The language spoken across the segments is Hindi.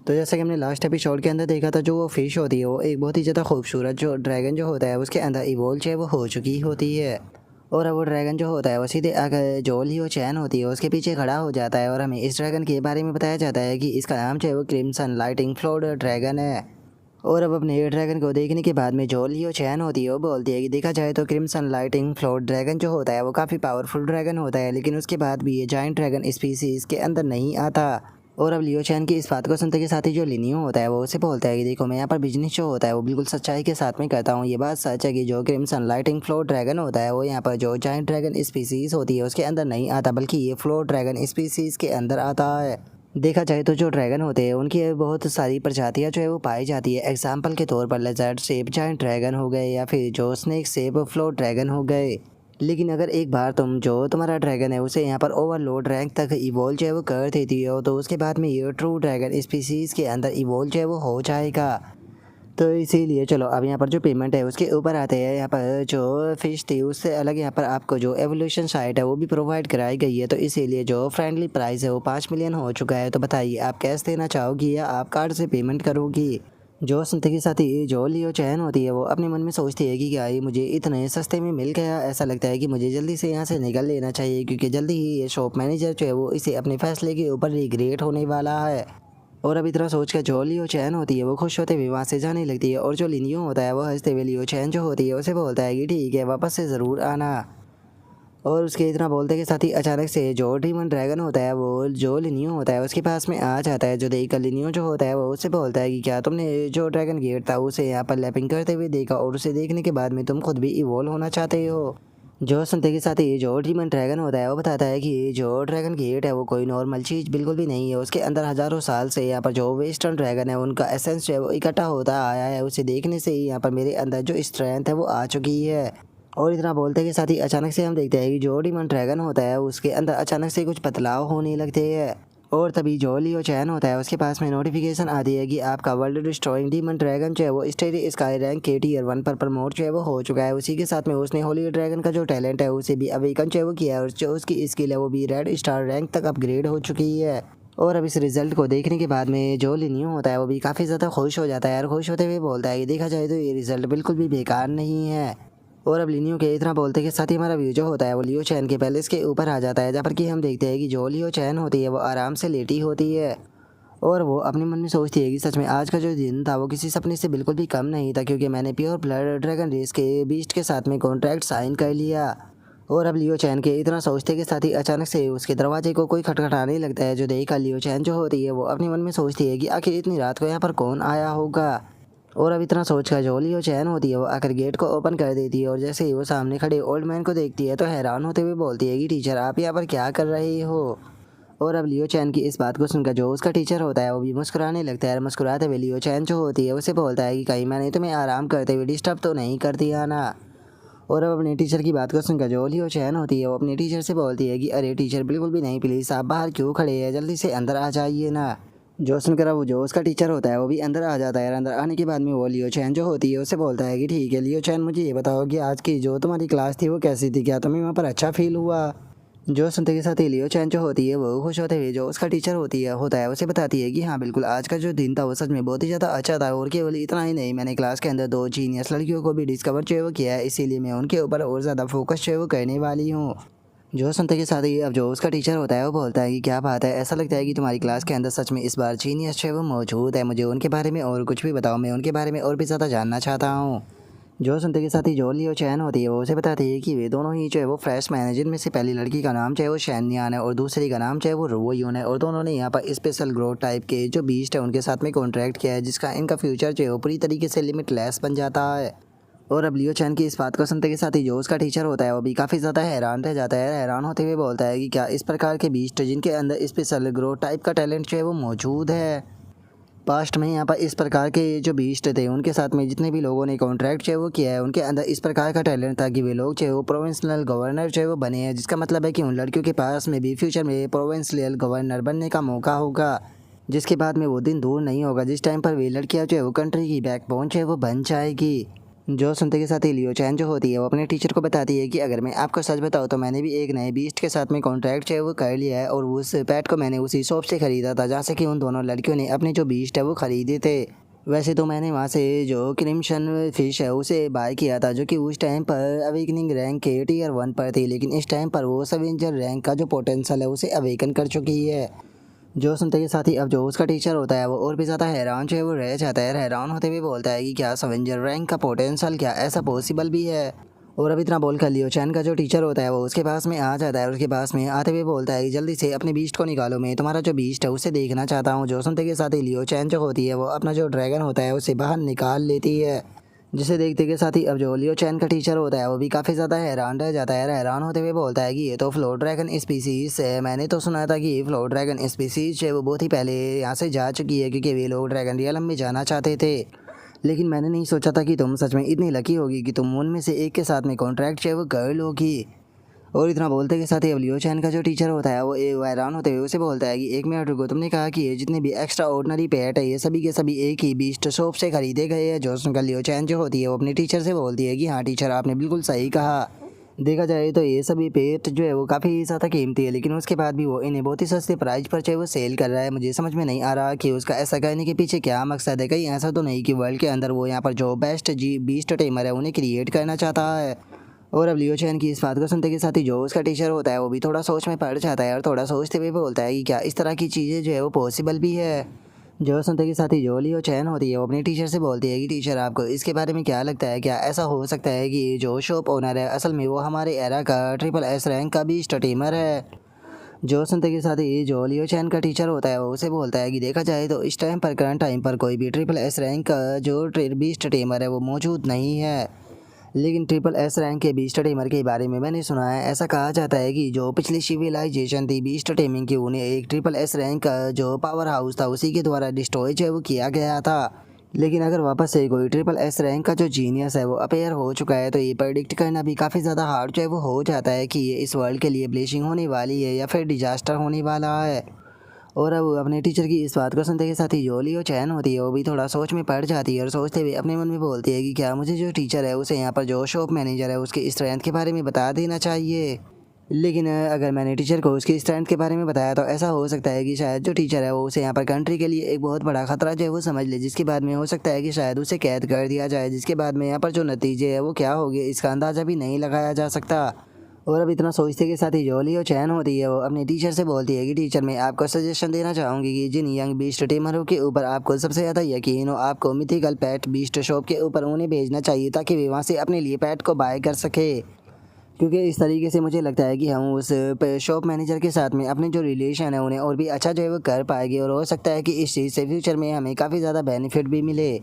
तो जैसा कि हमने लास्ट एपिसोड के अंदर देखा था, जो वो फिश होती है वो एक बहुत ही ज़्यादा खूबसूरत जो ड्रैगन जो होता है उसके अंदर इवोल्व जो है वो हो चुकी होती है। और अब वो ड्रैगन जो होता है वो सीधे आकर जो लियो चैन होती है उसके पीछे खड़ा हो जाता है और हमें इस ड्रैगन के बारे में बताया जाता है कि इसका नाम जो है वो क्रिम्सन लाइटिंग फ्लोड ड्रैगन है। और अब अपने ड्रैगन को देखने के बाद में जो लियो चैन होती है वो बोलती है कि देखा जाए तो क्रिम्सन लाइटिंग फ्लोड ड्रैगन जो होता है वो काफ़ी पावरफुल ड्रैगन होता है, लेकिन उसके बाद भी ये जाइंट ड्रैगन स्पीसीज के अंदर नहीं आता। और अब लियो चैन की इस बात को सुनते के साथ ही जो लिनियो होता है वो उसे बोलता है कि देखो, मैं यहाँ पर बिजनेस जो होता है वो बिल्कुल सच्चाई के साथ में करता हूँ। ये बात सच है कि जो क्रिम्सन लाइटिंग फ्लोर ड्रैगन होता है वो यहाँ पर जो जाइंट ड्रैगन स्पीसीज होती है उसके अंदर नहीं आता, बल्कि ये फ्लोर ड्रैगन स्पीसीज के अंदर आता है। देखा जाए तो जो ड्रैगन होते हैं उनकी बहुत सारी प्रजातियाँ जो है वो पाई जाती है। एग्जाम्पल के तौर पर लेजर्ड शेप जाइंट ड्रैगन हो गए या फिर जो स्नेक शेप फ्लोर ड्रैगन हो गए। लेकिन अगर एक बार तुम्हारा ड्रैगन है उसे यहाँ पर ओवरलोड रैंक तक इवोल्व जो है वो कर देती हो तो उसके बाद में ये ट्रू ड्रैगन स्पीसीज के अंदर इवोल्व जो है वो हो जाएगा। तो इसीलिए चलो अब यहाँ पर जो पेमेंट है उसके ऊपर आते हैं। यहाँ पर जो फिश थी उससे अलग यहाँ पर आपको जो एवोल्यूशन साइट है वो भी प्रोवाइड कराई गई है, तो इसीलिए जो फ्रेंडली प्राइस है वो 5 मिलियन हो चुका है। तो बताइए आप कैश देना चाहोगी या आप कार्ड से पेमेंट करोगी। जो सुनते के साथ ही जो लियो चैन होती है वो अपने मन में सोचती है कि क्या ये मुझे इतने सस्ते में मिल गया। ऐसा लगता है कि मुझे जल्दी से यहाँ से निकल लेना चाहिए, क्योंकि जल्दी ही ये शॉप मैनेजर जो है वो इसे अपने फैसले के ऊपर रिग्रेट होने वाला है। और अब इतना सोच कर जो लियो चैन होती है वो खुश होते हुए वहाँ से जाने लगती है, और जो लिनियो होता है वो हंसते हुए लियो चैन जो होती है उसे बोलता है कि ठीक है, वापस से ज़रूर आना। और उसके इतना बोलते के साथ ही अचानक से जो डीमन ड्रैगन होता है वो जो लिनियो होता है उसके पास में आ जाता है। जो देखकर लिनियो जो होता है वो उससे बोलता है कि क्या तुमने जो ड्रैगन गेट था उसे यहाँ पर लैपिंग करते हुए देखा, और उसे देखने के बाद में तुम खुद भी इवॉल्व होना चाहते हो। जो सुनते के साथ ही जो डीमन ड्रैगन होता है वो बताता है कि जो ड्रैगन गेट है वो कोई नॉर्मल चीज़ बिल्कुल भी नहीं है। उसके अंदर हज़ारों साल से यहाँ पर जो वेस्टर्न ड्रैगन है उनका एसेंस जो है वो इकट्ठा होता आया है। उसे देखने से ही यहाँ पर मेरे अंदर जो स्ट्रेंथ है वो आ चुकी है। और इतना बोलते के साथ ही अचानक से हम देखते हैं कि जो डीमन ड्रैगन होता है उसके अंदर अचानक से कुछ बदलाव होने लगते हैं। और तभी जो लियो चैन होता है उसके पास में नोटिफिकेशन आती है कि आपका वर्ल्ड डिस्ट्रॉइंग डीमन ड्रैगन जो है वो स्टेरी स्काई रैंक के टियर 1 पर प्रमोट जो है वो हो चुका है। उसी के साथ में उसने होली ड्रैगन का जो टैलेंट है उसे भी अवेकन जो है वो किया है, और जो उसकी स्किल है वो भी रेड स्टार रैंक तक अपग्रेड हो चुकी है। और अब इस रिजल्ट को देखने के बाद में जो लिनियो होता है वो भी काफ़ी ज़्यादा खुश हो जाता है, और खुश होते हुए बोलता है कि देखा जाए तो ये रिजल्ट बिल्कुल भी बेकार नहीं है। और अब लिनियो के इतना बोलते के साथ ही हमारा व्यू जो होता है वो लियो चैन के पैलेस के ऊपर आ जाता है, जहाँ पर कि हम देखते हैं कि जो लियो चैन होती है वो आराम से लेटी होती है। और वो अपने मन में सोचती है कि सच में आज का जो दिन था वो किसी सपने से बिल्कुल भी कम नहीं था, क्योंकि मैंने प्योर ब्लड ड्रैगन रेस के बीस्ट के साथ में कॉन्ट्रैक्ट साइन कर लिया। और अब लियो चैन के इतना सोचते के साथ ही अचानक से उसके दरवाजे को कोई खटखटाने लगता है। जो देखकर लियो चैन जो होती है वो अपने मन में सोचती है कि आखिर इतनी रात को यहाँ पर कौन आया होगा। और अब इतना सोचकर जो लियो चैन होती है वो आकर गेट को ओपन कर देती है, और जैसे ही वो सामने खड़े ओल्ड मैन को देखती है तो हैरान होते हुए बोलती है कि टीचर आप यहाँ पर क्या कर रहे हो। और अब लियो चैन की इस बात को सुनकर जो उसका टीचर होता है वो भी मुस्कुराने लगता है। मुस्कुराते हुए लियो चैन जो होती है उसे बोलता है कि कहीं मैंने तुम्हें आराम करते हुए डिस्टर्ब तो नहीं कर दिया ना। और अब अपने टीचर की बात को सुनकर जो लियो चैन होती है वो अपने टीचर से बोलती है कि अरे टीचर बिल्कुल भी नहीं, प्लीज़ आप बाहर क्यों खड़े हैं, जल्दी से अंदर आ जाइए ना। जो सुनकर अब जो उसका टीचर होता है वो भी अंदर आ जाता है, और अंदर आने के बाद में वो लियो चैन जो होती है उसे बोलता है कि ठीक है लियो चैन, मुझे ये बताओ कि आज की जो तुम्हारी क्लास थी वो कैसी थी, क्या तुम्हें वहाँ पर अच्छा फील हुआ। जो सुनते के साथ ही लियो चैन जो होती है वो खुश होते हुए जो उसका टीचर होता है उसे बताती है कि हाँ बिल्कुल, आज का जो दिन था वो सच में बहुत ही ज़्यादा अच्छा था, और केवल इतना ही नहीं, मैंने क्लास के अंदर 2 जीनियस लड़कियों को भी डिस्कवर जो है वो किया है, इसीलिए मैं उनके ऊपर और ज़्यादा फोकस जो है वो करने वाली हूँ। जो सुनते के साथ ही अब जो उसका टीचर होता है वो बोलता है कि क्या बात है, ऐसा लगता है कि तुम्हारी क्लास के अंदर सच में इस बार जीनियस जो है वो मौजूद है, मुझे उनके बारे में और कुछ भी बताओ, मैं उनके बारे में और भी ज़्यादा जानना चाहता हूँ। जो सुनते के साथ ही जो लियो चैन होती है वो उसे बताती है कि वे दोनों ही जो है वो फ्रेश मैन है, जिनमें से पहली लड़की का नाम जो है वो शैनयान है और दूसरी का नाम जो है वो रोवोयून है, और दोनों ने यहाँ पर स्पेशल ग्रोथ टाइप के जो बीस्ट है उनके साथ में कॉन्ट्रैक्ट किया है, जिसका इनका फ्यूचर जो है वो पूरी तरीके से लिमिटलेस बन जाता है। और अब लियो चैन की इस बात को सुनते के साथ ही जो उसका टीचर होता है वो भी काफ़ी ज़्यादा हैरान रह जाता है। हैरान होते हुए बोलता है कि क्या इस प्रकार के बीस्ट जिनके अंदर स्पेशल ग्रोथ टाइप का टैलेंट जो है वो मौजूद है। पास्ट में यहाँ पर इस प्रकार के जो बीस्ट थे उनके साथ में जितने भी लोगों ने कॉन्ट्रैक्ट जो है वो किया है उनके अंदर इस प्रकार का टैलेंट था कि वे लोग जो है वो प्रोविंशियल गवर्नर जो है वो बने हैं, जिसका मतलब है कि उन लड़कियों के पास में भी फ्यूचर में प्रोविंशियल गवर्नर बनने का मौका होगा, जिसके बाद में वो दिन दूर नहीं होगा जिस टाइम पर वे लड़कियाँ जो है वो कंट्री की बैकबोन जो है वो बन जाएगी। जो सुनते के साथ ही लियो चैन जो होती है वो अपने टीचर को बताती है कि अगर मैं आपको सच बताऊँ तो मैंने भी एक नए बीस्ट के साथ में कॉन्ट्रैक्ट है वो कर लिया है और उस पेट को मैंने उसी शॉप से ख़रीदा था जहाँ से कि उन दोनों लड़कियों ने अपने जो बीस्ट है वो ख़रीदे थे। वैसे तो मैंने वहाँ से जो क्रिम्सन फिश है उसे बाय किया था जो कि उस टाइम पर अवेकनिंग रैंक के टियर 1 पर थी, लेकिन इस टाइम पर वो सवेंजर रैंक का जो पोटेंशियल है उसे अवेकन कर चुकी है। जो सुनते के साथ ही अब जो उसका टीचर होता है वो और भी ज़्यादा हैरान जो है वो रह जाता है। हैरान होते हुए बोलता है कि क्या सवेंजर रैंक का पोटेंशियल, क्या ऐसा पॉसिबल भी है। और अब इतना बोल कर लियो चैन का जो टीचर होता है वो उसके पास में आ जाता है और उसके पास में आते हुए बोलता है कि जल्दी से अपने बीस्ट को निकालो, मैं तुम्हारा जो बीस्ट है उसे देखना चाहता हूँ। जो सुनते के साथ ही लियो चैन जो होती है वो अपना जो ड्रैगन होता है उसे बाहर निकाल लेती है, जिसे देखते के साथ ही अब जो लियो चैन का टीचर होता है वो भी काफ़ी ज़्यादा हैरान रह जाता है। हैरान होते हुए बोलता है कि ये तो फ्लोर ड्रैगन स्पीसीज़ है, मैंने तो सुना था कि ये फ्लोर ड्रैगन स्पीसीज़ है वो बहुत ही पहले यहाँ से जा चुकी है क्योंकि वे लोग ड्रैगन रियलम में जाना चाहते थे, लेकिन मैंने नहीं सोचा था कि तुम सच में इतनी लकी होगी कि तुम उनमें से एक के साथ में कॉन्ट्रैक्ट जो है वो कर लोगी। और इतना बोलते के साथ ही अब लियो चैन का जो टीचर होता है वो हैरान होते हुए उसे बोलता है कि 1 मिनट रुको, तुमने कहा कि ये जितने भी एक्स्ट्रा ऑर्डिनरी पेट है ये सभी के सभी एक ही बीस्ट शॉप से खरीदे गए हैं। जो सुनकर लियो चैन जो होती है वो अपने टीचर से बोलती है कि हाँ टीचर, आपने बिल्कुल सही कहा। देखा जाए तो ये सभी पेट जो है वो काफ़ी ज़्यादा कीमती है, लेकिन उसके बाद भी वो इन्हें बहुत ही सस्ते प्राइस पर चाहे वो सेल कर रहा है। मुझे समझ में नहीं आ रहा कि उसका ऐसा करने के पीछे क्या मकसद है। कहीं ऐसा तो नहीं कि वर्ल्ड के अंदर वो यहाँ पर जो बेस्ट जी बीस्ट टेमर है उन्हें क्रिएट करना चाहता है। और अब लियो चैन की इस बात को सुनते के साथ ही जो उसका टीचर होता है वो भी थोड़ा सोच में पड़ जाता है और थोड़ा सोचते हुए बोलता है कि क्या इस तरह की चीज़ें जो है वो पॉसिबल भी है। जो सुनते के साथ ही जो लियो चैन होती है वो अपने टीचर से बोलती है कि टीचर, आपको इसके बारे में क्या लगता है, क्या ऐसा हो सकता है कि जो शॉप ओनर है असल में वो हमारे एरा का SSS रैंक का भी स्टीमर है। जो सुनते के साथ ही जो लियो चैन का टीचर होता है वो उसे बोलता है कि देखा जाए तो इस टाइम पर करंट टाइम पर कोई भी SSS रैंक का जो बीस्ट टीमर है वो मौजूद नहीं है, लेकिन SSS रैंक के बीस्ट टेमर के बारे में मैंने सुना है। ऐसा कहा जाता है कि जो पिछली सिविलाइजेशन थी बीस्ट टेमिंग की, उन्हें एक SSS रैंक का जो पावर हाउस था उसी के द्वारा डिस्ट्रॉय जो है वो किया गया था। लेकिन अगर वापस से कोई SSS रैंक का जो जीनियस है वो अपेयर हो चुका है तो ये प्रेडिक्ट करना भी काफ़ी ज़्यादा हार्ड जो है वो हो जाता है कि ये इस वर्ल्ड के लिए ब्लेसिंग होने वाली है या फिर डिजास्टर होने वाला है। और अब अपने टीचर की इस बात को सुनते के साथ ही जो लियो चैन होती है वो भी थोड़ा सोच में पड़ जाती है और सोचते हुए अपने मन में बोलती है कि क्या मुझे जो टीचर है उसे यहाँ पर जो शॉप मैनेजर है उसकी स्ट्रेंथ के बारे में बता देना चाहिए। लेकिन अगर मैंने टीचर को उसकी स्ट्रेंथ के बारे में बताया तो ऐसा हो सकता है कि शायद जो टीचर है वो उसे यहाँ पर कंट्री के लिए एक बहुत बड़ा खतरा जो है वो समझ ले, जिसके बाद में हो सकता है कि शायद उसे कैद कर दिया जाए, जिसके बाद में यहाँ पर जो नतीजे है वो क्या होंगे इसका अंदाज़ा भी नहीं लगाया जा सकता। और अब इतना सोचते के साथ ही जो लियो चैन होती है वो अपने टीचर से बोलती है कि टीचर, मैं आपको सजेशन देना चाहूँगी कि जिन यंग बीस्ट टेमरों के ऊपर आपको सबसे ज़्यादा यकीन हो आपको मिथिकल पेट बीस्ट शॉप के ऊपर उन्हें भेजना चाहिए ताकि वे वहाँ से अपने लिए पेट को बाय कर सके, क्योंकि इस तरीके से मुझे लगता है कि हम उस शॉप मैनेजर के साथ में अपने जो रिलेशन है उन्हें और भी अच्छा जो है वो कर पाएंगे और हो सकता है कि इस चीज़ से फ्यूचर में हमें काफ़ी ज़्यादा बेनिफिट भी मिले।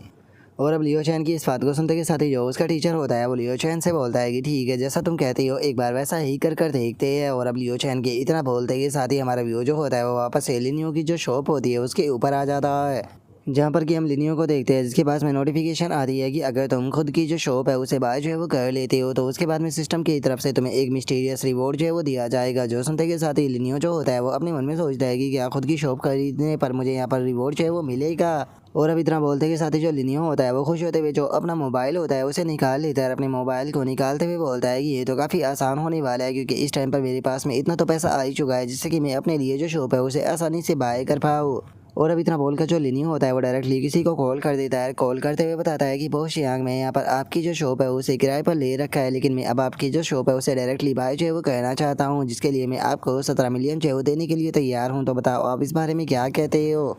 और अब लियो चैन की इस बात को सुनते के साथ ही जो उसका टीचर होता है वो लियो चैन से बोलता है कि ठीक है, जैसा तुम कहते हो एक बार वैसा ही कर कर देखते हैं। और अब लियो चैन के इतना बोलते के साथ ही हमारा व्यू जो होता है वो वापस से लिनियो की जो शॉप होती है उसके ऊपर आ जाता है, जहाँ पर कि हम लिनियो को देखते हैं जिसके पास में नोटिफिकेशन आती है कि अगर तुम खुद की जो शॉप है उसे बाय जो है वो कर लेते हो तो उसके बाद में सिस्टम की तरफ से तुम्हें एक मिस्टीरियस रिवॉर्ड जो है वो दिया जाएगा। जो सुनते के साथ ही लिनियो जो होता है वो अपने मन में सोचता है कि क्या खुद की शॉप खरीदने पर मुझे यहाँ पर रिवॉर्ड जो है वो मिलेगा। और अब इतना बोलते के साथ ही जो लिनियो होता है वो खुश होते हुए जो अपना मोबाइल होता है उसे निकाल लेता है। अपने मोबाइल को निकालते हुए बोलता है कि ये तो काफ़ी आसान होने वाला है क्योंकि इस टाइम पर मेरे पास में इतना तो पैसा आ ही चुका है जिससे कि मैं अपने लिए जो शॉप है उसे आसानी से बाय कर पाऊँ। और अब इतना बोलकर जो लिनियो होता है वो डायरेक्टली किसी को कॉल कर देता है। कॉल करते हुए बताता है कि बहुत यांग, मैं यहाँ पर आपकी जो शॉप है उसे किराए पर ले रखा है, लेकिन मैं अब आपकी जो शॉप है उसे डायरेक्टली बाय जो है वो कहना चाहता हूँ, जिसके लिए मैं आपको 17 मिलियन जो है वो देने के लिए तैयार हूँ। तो बताओ आप इस बारे में क्या कहते हो।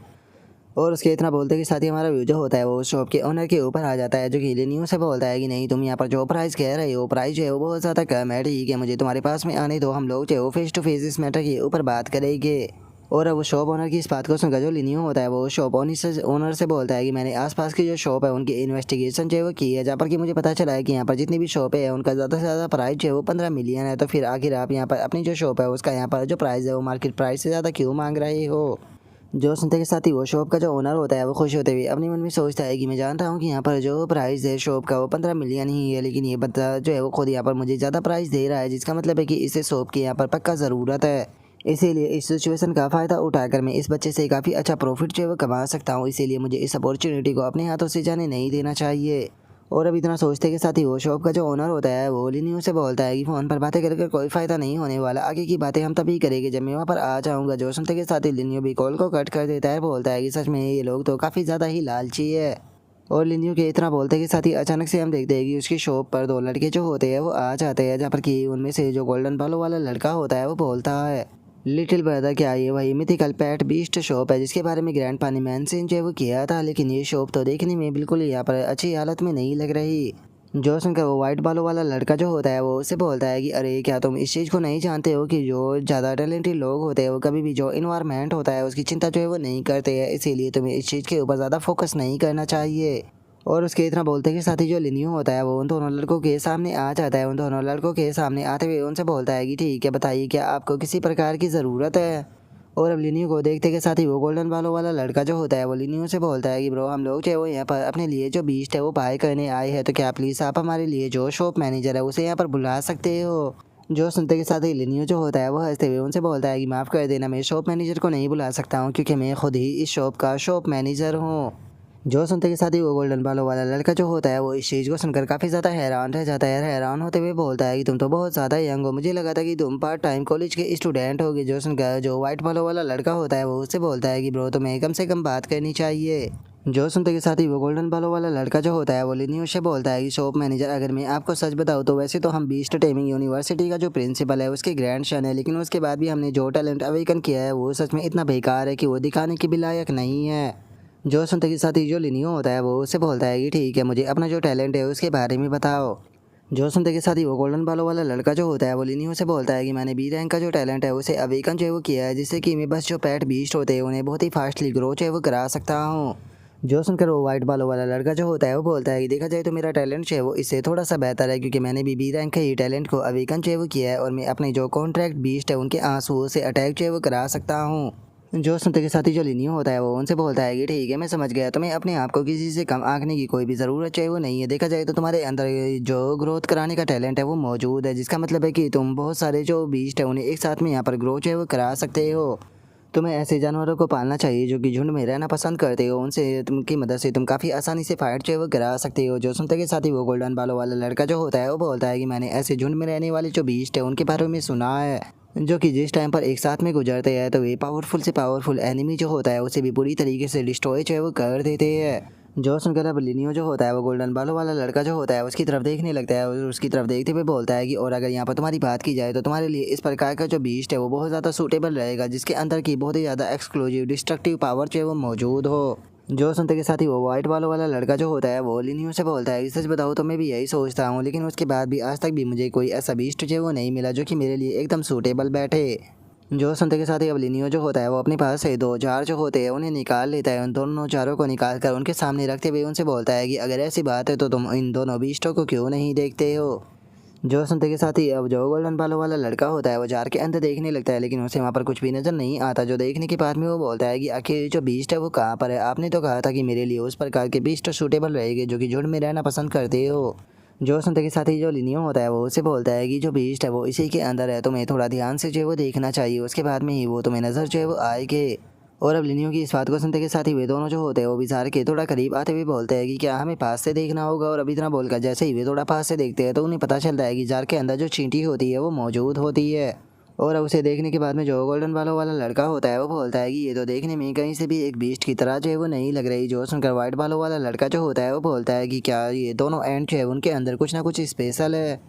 और उसके इतना बोलते के साथ ही हमारा व्यू जो होता है वो शॉप के ओनर के ऊपर आ जाता है, जो कि लिनियो से बोलता है कि नहीं, तुम यहाँ पर जो प्राइस कह रहे हो प्राइस जो है वो बहुत ज़्यादा कम है, ठीक है मुझे तुम्हारे पास में आने दो, हम लोग जो है वो फेस टू फेस इस मैटर के ऊपर बात करेंगे। और अब वो शॉप ओनर की इस बात को सुनकर जो लिनियो होता है वो शॉप ओनर से बोलता है कि मैंने आसपास की जो शॉप है उनकी इन्वेस्टिगेशन जो है वो की है, जहाँ पर कि मुझे पता चला है कि यहाँ पर जितनी भी शॉप है उनका ज़्यादा से ज़्यादा प्राइस जो है वो 15 मिलियन है। तो फिर आखिर आप यहाँ पर अपनी जो शॉप है उसका यहाँ पर जो प्राइस है वो मार्केट प्राइस से ज़्यादा क्यों मांग रहे हो। जो सुनते के साथ ही वो शॉप का जो ओनर होता है वो खुश होते हुए अपने मन में सोचता है कि मैं जानता हूँ कि यहाँ पर जो प्राइस है शॉप का वो 15 मिलियन ही है, लेकिन ये बंदा जो है वो खुद यहाँ पर मुझे ज़्यादा प्राइस दे रहा है, जिसका मतलब है कि इसे शॉप की यहाँ पर पक्का ज़रूरत है। इसीलिए इस सिचुएशन का फ़ायदा उठाकर मैं इस बच्चे से काफ़ी अच्छा प्रॉफिट जो है वो कमा सकता हूँ, इसीलिए मुझे इस अपॉर्चुनिटी को अपने हाथों से जाने नहीं देना चाहिए। और अब इतना सोचते के साथ ही वो शॉप का जो ओनर होता है वो लिनियो से बोलता है कि फ़ोन पर बातें करके कोई फ़ायदा नहीं होने वाला, आगे की बातें हम तभी करेंगे जब मैं वहाँ पर आ जाऊँगा। जो सुनते के साथ ही लिनियो भी कॉल को कट कर देता है, बोलता है कि सच में ये लोग तो काफ़ी ज़्यादा ही लालची है। और लिनियो के इतना बोलते के साथ ही अचानक से हम देखते हैं कि उसकी शॉप पर दो लड़के जो होते हैं वो आ जाते हैं, जहाँ पर कि उनमें से जो गोल्डन बालों वाला लड़का होता है वो बोलता है, लिटिल ब्रदर क्या ये वही मिथिकल पेट बीस्ट शॉप है जिसके बारे में ग्रैंडपा ने मेंशन जो है वो किया था, लेकिन ये शॉप तो देखने में बिल्कुल यहाँ पर अच्छी हालत में नहीं लग रही। जो सुनकर वो वाइट बालों वाला लड़का जो होता है वो उससे बोलता है कि अरे क्या तुम इस चीज़ को नहीं जानते हो कि जो ज़्यादा टैलेंटेड लोग होते हैं वो कभी भी जो इन्वायरमेंट होता है उसकी चिंता जो है वो नहीं करते हैं, इसीलिए तुम्हें इस चीज़ के ऊपर ज़्यादा फोकस नहीं करना चाहिए। और उसके इतना बोलते के साथ ही जो लिनियो होता है वो उन दोनों लड़कों के सामने आ जाता है। उन दोनों लड़कों के सामने आते हुए उनसे बोलता है कि ठीक है बताइए क्या आपको किसी प्रकार की ज़रूरत है। और अब लिनियो को देखते के साथ ही वो गोल्डन बालों वाला लड़का जो होता है वो लिनियो से बोलता है कि ब्रो हम लोग जो है वो यहाँ पर अपने लिए जो बीस्ट है वो बाय करने आए हैं, तो क्या प्लीज़ आप हमारे लिए जो शॉप मैनेजर है उसे यहाँ पर बुला सकते हो। जो सुनते के साथ ही लिनियो जो होता है वो हंसते हुए उनसे बोलता है कि माफ़ कर देना, मैं शॉप मैनेजर को नहीं बुला सकता हूँ क्योंकि मैं खुद ही इस शॉप का शॉप मैनेजर हूँ। जो सुनते के साथ ही वो गोल्डन बालों वाला लड़का जो होता है वो इस चीज़ को सुनकर काफ़ी ज़्यादा हैरान रह जाता है। हैरान होते हुए बोलता है कि तुम तो बहुत ज़्यादा यंग हो, मुझे लगा था कि तुम पार्ट टाइम कॉलेज के स्टूडेंट होगे। जो सुनकर जो वाइट बालों वाला लड़का होता है वो उससे बोलता है कि ब्रो तुम्हें कम से कम बात करनी चाहिए। जो सुनते के साथ ही वो गोल्डन बालों वाला लड़का जो होता है वो लिनियो से बोलता है कि शॉप मैनेजर अगर मैं आपको सच बताऊँ तो वैसे तो हम बीस्ट टेमिंग यूनिवर्सिटी का जो प्रिंसिपल है उसके ग्रैंड सन है, लेकिन उसके बाद भी हमने जो टैलेंट अवेकन किया है वो सच में इतना बेकार है कि वो दिखाने के भी लायक नहीं है। जो सुनते के साथ ही जो लिनियो होता है वो उससे बोलता है कि ठीक है मुझे अपना जो टैलेंट है उसके बारे में बताओ। जो सुनते के साथ ही वो गोल्डन बालों वाला लड़का जो होता है वो लिनियो से बोलता है कि मैंने बी रैंक का जो टैलेंट है उसे अवेकन जो है वो किया है, जिससे कि मैं बस जो पेट बीस्ट होते हैं उन्हें बहुत ही फास्टली ग्रो जो है वो करा सकता हूँ। जो सुनकर वो वाइट बालों वाला लड़का जो होता है वो बोलता है कि देखा जाए तो मेरा टैलेंट जो है वो इससे थोड़ा सा बेहतर है, क्योंकि मैंने भी बी रैंक के ही टैलेंट को अवेकन जो है वो किया है और मैं अपने जो कॉन्ट्रैक्ट बीस्ट है उनके आंसुओं से अटैक जो है वो करा सकता हूँ। जो सुनते के साथ ही जो लिनियो होता है वो उनसे बोलता है कि ठीक है मैं समझ गया, तुम्हें अपने आप को किसी से कम आंकने की कोई भी ज़रूरत चाहिए वो नहीं है। देखा जाए तो तुम्हारे अंदर जो ग्रोथ कराने का टैलेंट है वो मौजूद है, जिसका मतलब है कि तुम बहुत सारे जो बीस्ट है उन्हें एक साथ में यहाँ पर ग्रो जो है वो करा सकते हो। तुम्हें ऐसे जानवरों को पालना चाहिए जो कि झुंड में रहना पसंद करते हो, उनसे तुमकी मदद से तुम काफ़ी आसानी से फाइट जो है वो करा सकते हो। जो सुनते के साथ ही वो गोल्डन बालों वाला लड़का जो होता है वो बोलता है कि मैंने ऐसे झुंड में रहने वाले जो बीस्ट है उनके बारे में सुना है, जो कि जिस टाइम पर एक साथ में गुजरते हैं तो वे पावरफुल से पावरफुल एनिमी जो होता है उसे भी पूरी तरीके से डिस्ट्रॉय जो है वो कर देते हैं। जो सुनकर अब लिनियो जो होता है वो गोल्डन बालों वाला लड़का जो होता है उसकी तरफ देखने लगता है और उसकी तरफ देखते हुए बोलता है कि और अगर यहाँ पर तुम्हारी बात की जाए तो तुम्हारे लिए इस प्रकार का जो बीस्ट है वो बहुत ज़्यादा सूटेबल रहेगा, जिसके अंदर की बहुत ही ज़्यादा एक्सक्लूसिव डिस्ट्रक्टिव पावर जो है वो मौजूद हो। जो सुनते के साथ ही वो वाइट बालों वाला लड़का जो होता है वो लिनियो से बोलता है कि सच बताओ तो मैं भी यही सोचता हूँ, लेकिन उसके बाद भी आज तक भी मुझे कोई ऐसा बीस्ट जो है वो नहीं मिला जो कि मेरे लिए एकदम सूटेबल बैठे। जो सुनते के साथ ही अब लिनियो जो होता है वो अपने पास से दो जार जो होते हैं उन्हें निकाल लेता है। उन दोनों जारों को निकाल कर उनके सामने रखते हुए उनसे बोलता है कि अगर ऐसी बात है तो तुम इन दोनों बीस्टों को क्यों नहीं देखते हो। जो सुनते के साथ ही अब जो गोल्डन बालों वाला लड़का होता है वो जार के अंदर देखने लगता है, लेकिन उसे वहाँ पर कुछ भी नज़र नहीं आता। जो देखने के बाद में वो बोलता है कि आखिर जो बीस्ट है वो कहाँ पर है, आपने तो कहा था कि मेरे लिए उस प्रकार के बीस्ट सूटेबल रहेंगे जो कि झुंड में रहना पसंद करते हो। जो सुनते के साथ ही जो लिनियो होता है वो उसे बोलता है कि जो बीस्ट है वो इसी के अंदर है, तुम्हें थोड़ा ध्यान से जो है वो देखना चाहिए, उसके बाद में ही वो तुम्हें नज़र जो है वो आएगी। और अब लिनियो की इस बात को सुनते के साथ ही वे दोनों जो होते हैं वो बिजार के थोड़ा करीब आते हुए बोलते हैं कि क्या हमें पास से देखना होगा। और अभी इतना बोलकर जैसे ही वे थोड़ा पास से देखते हैं तो उन्हें पता चलता है कि जार के अंदर जो चींटी होती है वो मौजूद होती है। और अब उसे देखने के बाद में जो गोल्डन बालों वाला लड़का होता है वो बोलता है कि ये तो देखने में कहीं से भी एक बीस्ट की तरह जो है वो नहीं लग रही। जो सुनकर वाइट बालों वाला लड़का जो होता है वो बोलता है कि क्या ये दोनों एंट जो है उनके अंदर कुछ ना कुछ स्पेशल है।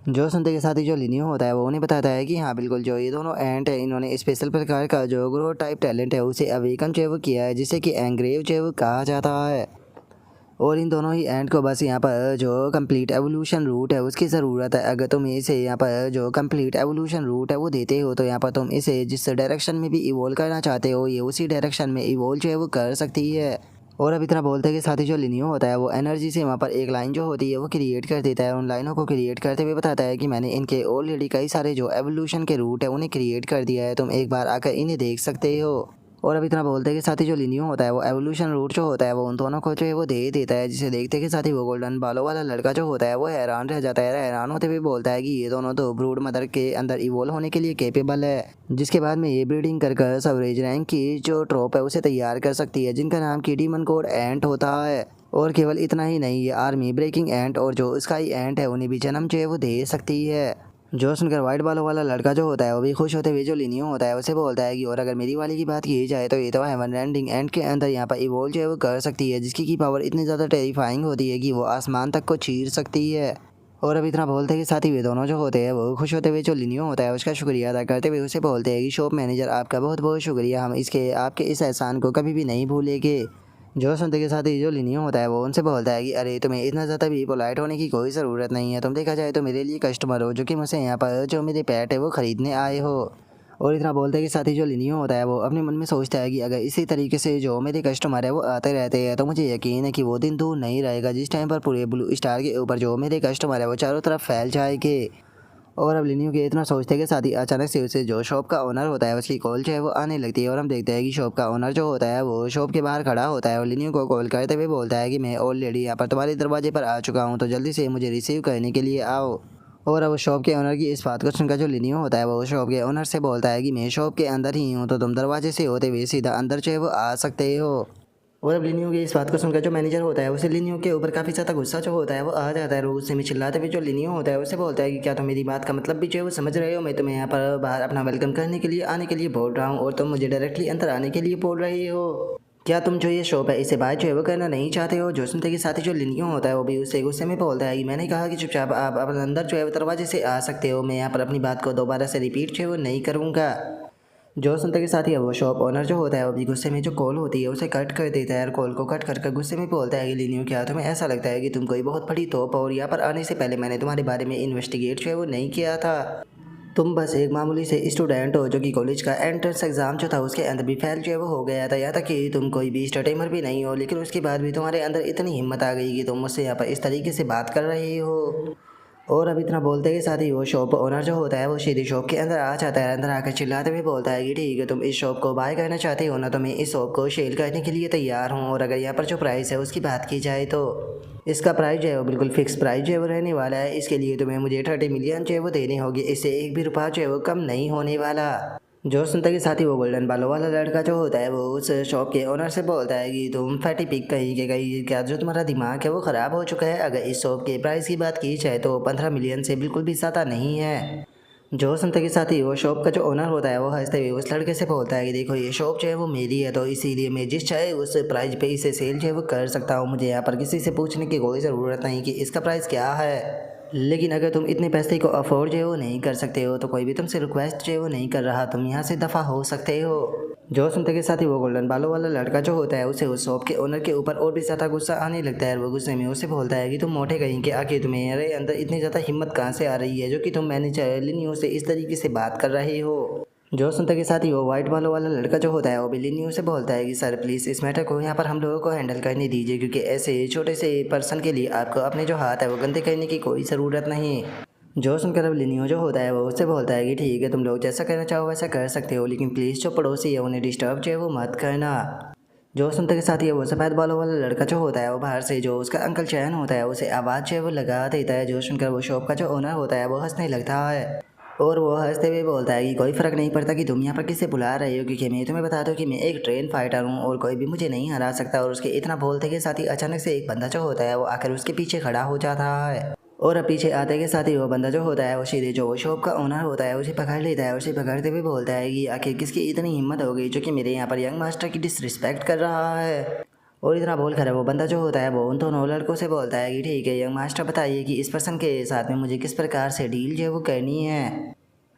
जो सुनते के साथ ही जो लिनियो होता है वो उन्हें बताता है कि हाँ बिल्कुल, जो ये दोनों एंट है इन्होंने स्पेशल प्रकार का जो ग्रो टाइप टैलेंट है उसे अवेकन जो है वो किया है, जिसे कि एंग्रेव जो है वो कहा जाता है। और इन दोनों ही एंड को बस यहाँ पर जो कंप्लीट एवोल्यूशन रूट है उसकी ज़रूरत है। अगर तुम इसे यहाँ पर जो कंप्लीट एवोल्यूशन रूट है वो देते हो तो यहाँ पर तुम इसे जिस डायरेक्शन में भी इवोल्व करना चाहते हो ये उसी डायरेक्शन में इवोल्व जो है वो कर सकती है। और अब इतना बोलते के साथ ही जो लिनियो होता है वो एनर्जी से वहाँ पर एक लाइन जो होती है वो क्रिएट कर देता है। उन लाइनों को क्रिएट करते हुए बताता है कि मैंने इनके ऑलरेडी कई सारे जो एवोल्यूशन के रूट है उन्हें क्रिएट कर दिया है, तुम एक बार आकर इन्हें देख सकते हो। और अब इतना बोलते के साथ ही जो लिनियो होता है वो एवोल्यूशन रूट जो होता है वो उन दोनों को जो है वो दे देता है, जिसे देखते के साथ ही वो गोल्डन बालों वाला लड़का जो होता है वो हैरान रह जाता है। हैरान होते हुए बोलता है कि ये दोनों तो ब्रूड मदर के अंदर इवोल्व होने के लिए केपेबल है, जिसके बाद में ये ब्रीडिंग कर सब रेज रैंक की जो ट्रॉप है उसे तैयार कर सकती है, जिनका नाम की डीमन कोड एंट होता है। और केवल इतना ही नहीं, ये आर्मी ब्रेकिंग एंट और जो स्काई एंट है उन्हें भी जन्म जो है वो दे सकती है। जो सुनकर वाइट बालों वाला लड़का जो होता है वो भी खुश होते हुए जो लिनियो होता है उसे बोलता है कि और अगर मेरी वाली की बात की जाए तो ये तो हेवन रेंडिंग एंड के अंदर यहाँ पर इवोल्व जो है वो कर सकती है, जिसकी की पावर इतनी ज़्यादा टेरिफाइंग होती है कि वो आसमान तक को चीर सकती है। और अब इतना बोलते के साथ ही वे दोनों जो होते हैं वो खुश होते हुए जो लिनियो होता है उसका शुक्रिया अदा करते हुए उसे बोलते हैं कि शॉप मैनेजर आपका बहुत बहुत शुक्रिया, हम इसके आपके इस एहसान को कभी भी नहीं भूलेंगे। जो सुनते के साथ ही जो लिनियो होता है वो उनसे बोलता है कि अरे तुम्हें इतना ज़्यादा भी पोलाइट होने की कोई ज़रूरत नहीं है, तुम देखा जाए तो मेरे लिए कस्टमर हो जो कि मुझसे यहाँ पर जो मेरे पेट है वो ख़रीदने आए हो। और इतना बोलते के साथ ही जो लिनियो होता है वो अपने मन में सोचता है कि अगर इसी तरीके से जो मेरे कस्टमर है वो आते रहते हैं तो मुझे यकीन है कि वो दिन दूर नहीं रहेगा जिस टाइम पर पूरे ब्लू स्टार के ऊपर जो मेरे कस्टमर है वो चारों तरफ फैल जाएंगे। और अब लिनियो के इतना सोचते के साथ ही अचानक से उसे जो शॉप का ओनर होता है उसकी कॉल जो है वो आने लगती है और हम देखते हैं कि शॉप का ओनर जो होता है वो शॉप के बाहर खड़ा होता है और लिनियो को कॉल करते हुए बोलता है कि मैं ऑलरेडी यहाँ पर तुम्हारे दरवाजे पर आ चुका हूँ, तो जल्दी से मुझे रिसीव करने के लिए आओ। और अब शॉप के ओनर की इस बात को सुनकर जो लिनियो होता है वो शॉप के ओनर से बोलता है कि मैं शॉप के अंदर ही हूँ, तो तुम दरवाजे से होते हुए सीधा अंदर जो है वो आ सकते हो। और अब लिनियो की इस बात को सुनकर जो मैनेजर होता है उसे लिनियो के ऊपर काफ़ी ज़्यादा गुस्सा जो होता है वो आ जाता है और गुस्से में चिल्लाते हुए जो लिनियो होता है उसे बोलता है कि क्या तुम मेरी बात का मतलब भी जो है वो समझ रहे हो, मैं तुम्हें यहाँ पर बाहर अपना वेलकम करने के लिए आने के लिए बोल रहा हूँ और तुम मुझे डायरेक्टली अंदर आने के लिए बोल रहे हो। क्या तुम जो ये शॉप है इसे बाय जो है वो करना नहीं चाहते हो। जो सुनते के साथ ही जो लिनियो होता है वो भी उससे गुस्से में बोलता है कि मैंने कहा कि चुपचाप आप अपने अंदर जो है वो दरवाजे से आ सकते हो, मैं यहाँ पर अपनी बात को दोबारा से रिपीट जो है वो नहीं करूँगा। जो सुनते के साथ ही वो शॉप ओनर जो होता है वो भी गुस्से में जो कॉल होती है उसे कट कर देता है और कॉल को कट कर गुस्से में बोलता है कि लिनियो क्या तुम्हें ऐसा लगता है कि तुम कोई बहुत बड़ी तोप और यहाँ पर आने से पहले मैंने तुम्हारे बारे में इन्वेस्टिगेट जो है वो नहीं किया था। तुम बस एक मामूली से स्टूडेंट हो जो कि कॉलेज का एंट्रेंस एग्जाम जो था उसके अंदर भी फेल जो है वो हो गया था, यहाँ तक कि तुम कोई भी स्टडीमर भी नहीं हो, लेकिन उसके बाद भी तुम्हारे अंदर इतनी हिम्मत आ गई कि तुम मुझसे यहाँ पर इस तरीके से बात कर रहे हो। और अब इतना बोलते के साथ ही वो शॉप ओनर जो होता है वो सीधी शॉप के अंदर आ जाता है, अंदर आकर चिल्लाते हुए बोलता है कि ठीक है तुम इस शॉप को बाय करना चाहते हो ना, तो मैं इस शॉप को सेल करने के लिए तैयार हूँ। और अगर यहाँ पर जो प्राइस है उसकी बात की जाए तो इसका प्राइस जो है वो बिल्कुल फिक्स प्राइस जो है वो रहने वाला है, इसके लिए तुम्हें मुझे 30 मिलियन जो है वो देने होगी, इससे एक भी रुपया जो है वो कम नहीं होने वाला। जो सुनता के साथ ही वो गोल्डन बालों वाला लड़का जो होता है वो उस शॉप के ओनर से बोलता है कि तुम फैटी पिक कहीं के गई, क्या जो तुम्हारा दिमाग है वो ख़राब हो चुका है, अगर इस शॉप के प्राइस की बात की जाए तो 15 मिलियन से बिल्कुल भी ज़्यादा नहीं है। जो सुनते के साथ ही वो शॉप का जो ओनर होता है वो हंसते हुए उस लड़के से बोलता है कि देखो ये शॉप जो है वो मेरी है, तो इसीलिए मैं जिस चाहे उस प्राइस पे इसे सेल जो है वो कर सकता हूँ, मुझे यहाँ पर किसी से पूछने की कोई ज़रूरत नहीं कि इसका प्राइस क्या है। लेकिन अगर तुम इतने पैसे को अफोर्ड जो है वो नहीं कर सकते हो तो कोई भी तुमसे रिक्वेस्ट जो है वो नहीं कर रहा, तुम यहाँ से दफ़ा हो सकते हो। जो सुनते के साथ ही वो गोल्डन बालों वाला लड़का जो होता है उसे उस शॉप के ओनर के ऊपर और भी ज़्यादा गुस्सा आने लगता है और वो गुस्से में उसे बोलता है कि तुम मोटे कहीं के आके तुम्हें मेरे अंदर इतनी ज़्यादा हिम्मत कहाँ से आ रही है जो कि तुम मैनेजर लिनियो से इस तरीके से बात कर रहे हो। जो सुनते के साथ ही वो वाइट बालों वाला लड़का जो होता है वो भी लिनियो से बोलता है कि सर प्लीज़ इस मैटर को यहाँ पर हम लोगों को हैंडल करने दीजिए, क्योंकि ऐसे छोटे से पर्सन के लिए आपको अपने जो हाथ है वो गंदे करने की कोई ज़रूरत नहीं। जो सुनकर अब लिनियो जो होता है वो उससे बोलता है कि ठीक है तुम लोग जैसा करना चाहो वैसा कर सकते हो, लेकिन प्लीज़ जो पड़ोसी है उन्हें डिस्टर्ब जो है वो मत करना। जो सुनते के साथ ही वो सफ़ेद बालों वाला लड़का जो होता है वो बाहर से जो उसका अंकल चैन होता है उसे आवाज़ जो है वो लगा देता है। जो सुनकर वो शॉप का जो ओनर होता है वो हंसने लगता है और वो हंसते हुए बोलता है कि कोई फ़र्क नहीं पड़ता कि तुम यहाँ पर किससे बुला रहे हो, क्योंकि मैं तुम्हें बता दूँ कि मैं एक ट्रेन फाइटर हूँ और कोई भी मुझे नहीं हरा सकता। और उसके इतना बोलते के साथ ही अचानक से एक बंदा जो होता है वो आकर उसके पीछे खड़ा हो जाता है और अब पीछे आते के साथ ही वो बंदा जो होता है वो सीधे जो शॉप का ओनर होता है उसे पकड़ लेता है। उसे पकड़ते हुए बोलता है कि आखिर किसकी इतनी हिम्मत हो गई जो कि मेरे यहाँ पर यंग मास्टर की डिसरिस्पेक्ट कर रहा है। और इतना बोल कर वो बंदा जो होता है वो उन दोनों लड़कों से बोलता है कि ठीक है यंग मास्टर बताइए कि इस पर्सन के साथ में मुझे किस प्रकार से डील जो है वो करनी है।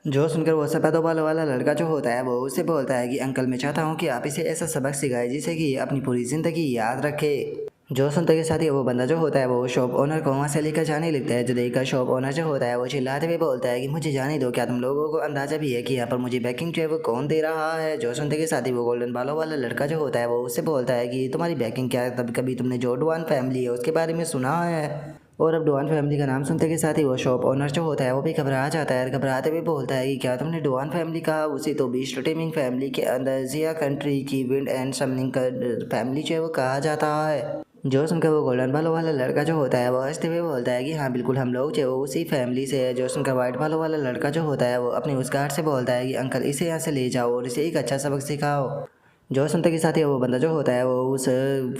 जो सुनकर वो सफ़ेद बालों वाला लड़का जो होता है वो उससे बोलता है कि अंकल मैं चाहता हूँ कि आप इसे ऐसा सबक सिखाए जिसे कि अपनी पूरी ज़िंदगी याद रखे। जो सुनते के साथ ही वो बंदा जो होता है वो शॉप ओनर को वहाँ से लेकर जाने लगता है, जो देखकर शॉप ओनर जो होता है वो चिल्लाते हुए बोलता है कि मुझे जाने दो, क्या तुम लोगों को अंदाज़ा भी है कि यहाँ पर मुझे बैकिंग जो है वो कौन दे रहा है। जो सुनते के साथ ही वो गोल्डन बालों वाला लड़का जो होता है वो उससे बोलता है कि तुम्हारी बैकिंग क्या है, तब कभी तुमने जो डॉन फैमिली है उसके बारे में सुना है। और अब डॉन फैमिली का नाम सुनते के साथ ही वो शॉप ओनर जो होता है वो भी घबरा जाता है, घबराते हुए बोलता है कि क्या तुमने डॉन फैमिली कहा, उसे तो बीस्ट टीमिंग फैमिली के अंदर जिया कंट्री की विंड एंड समनिंग फैमिली जो है वो कहा जाता है। जो सुनकर वो गोल्डन बालों वाला लड़का जो होता है वो हंसते हुए बोलता है कि हाँ बिल्कुल हम लोग जो उसी फैमिली से है। जो सुनकर वाइट बालों वाला लड़का जो होता है वो अपने उस गार्ड से बोलता है कि अंकल इसे यहाँ से ले जाओ और इसे एक अच्छा सबक सिखाओ। जो सुनते के साथ ही वो बंदा जो होता है वो उस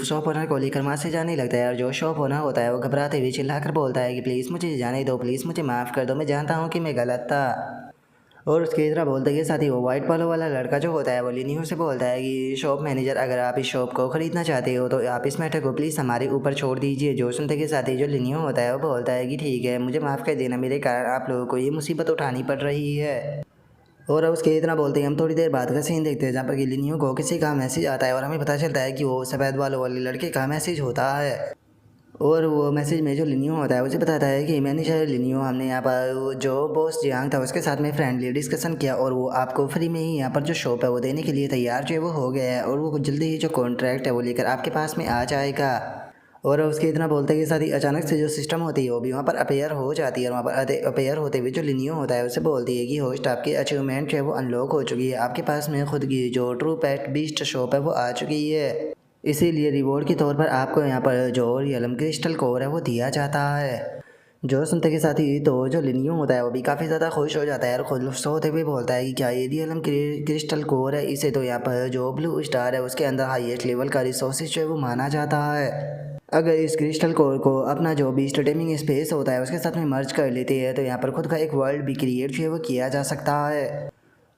शॉप ओनर को लेकर वहाँ से जाने लगता है और जो शॉप ओनर होता है वो घबराते हुए चिल्लाकर बोलता है कि प्लीज़ मुझे जाने दो, प्लीज़ मुझे माफ़ कर दो, मैं जानता हूँ कि मैं गलत था। और उसके तरह बोलते के साथ ही वो वाइट बालों वाला लड़का जो होता है वो लिनियो से बोलता है कि शॉप मैनेजर, अगर आप इस शॉप को ख़रीदना चाहते हो तो आप इस मैटर को प्लीज़ हमारे ऊपर छोड़ दीजिए। जो सुनते के साथ ही जो लिनियो होता है वो बोलता है कि ठीक है, मुझे माफ़ कर देना, मेरे कारण आप लोगों को ये मुसीबत उठानी पड़ रही है। और अब उसके इतना बोलते हैं हम थोड़ी देर बाद का सीन देखते हैं जहाँ पर कि लिनियो को किसी का मैसेज आता है और हमें पता चलता है कि वो सफ़ेद बालों वाले लड़के का मैसेज होता है। और वो मैसेज में जो लिनियो होता है उसे बताता है कि मैनेजर लिनियो, हमने यहाँ पर जो बॉस जियांग था उसके साथ में फ्रेंडली डिस्कशन किया और वो आपको फ्री में ही यहाँ पर जो शॉप है वो देने के लिए तैयार जो है वो हो गया है और वो जल्दी ही जो कॉन्ट्रैक्ट है वो लेकर आपके पास में आ जाएगा। और उसके इतना बोलते के साथ ही अचानक से जो सिस्टम होती है वो भी वहाँ पर अपेयर हो जाती है और वहाँ पर अपेयर होते हुए जो लिनियो होता है उसे बोलती है कि होस्ट, आपकी अचीवमेंट जो है वो अनलॉक हो चुकी है, आपके पास में खुद की जो ट्रू पेट बीस्ट शॉप है वो आ चुकी है, इसीलिए रिवॉर्ड के तौर पर आपको यहाँ पर जो रियलम क्रिस्टल कोर है वो दिया जाता है। जो सुनते के साथ ही तो जो लिनियो होता है वो भी काफ़ी ज़्यादा खुश हो जाता है और खुश होते हुए बोलता है कि क्या ये रियलम क्रिस्टल कोर है, इसे तो यहाँ पर जो ब्लू स्टार है उसके अंदर हाईएस्ट लेवल का रिसोर्सेज जो है वो माना जाता है। अगर इस क्रिस्टल कोर को अपना जो बीस्ट टेमिंग स्पेस होता है उसके साथ में मर्ज कर लेते हैं तो यहाँ पर खुद का एक वर्ल्ड भी क्रिएट जो है वो किया जा सकता है।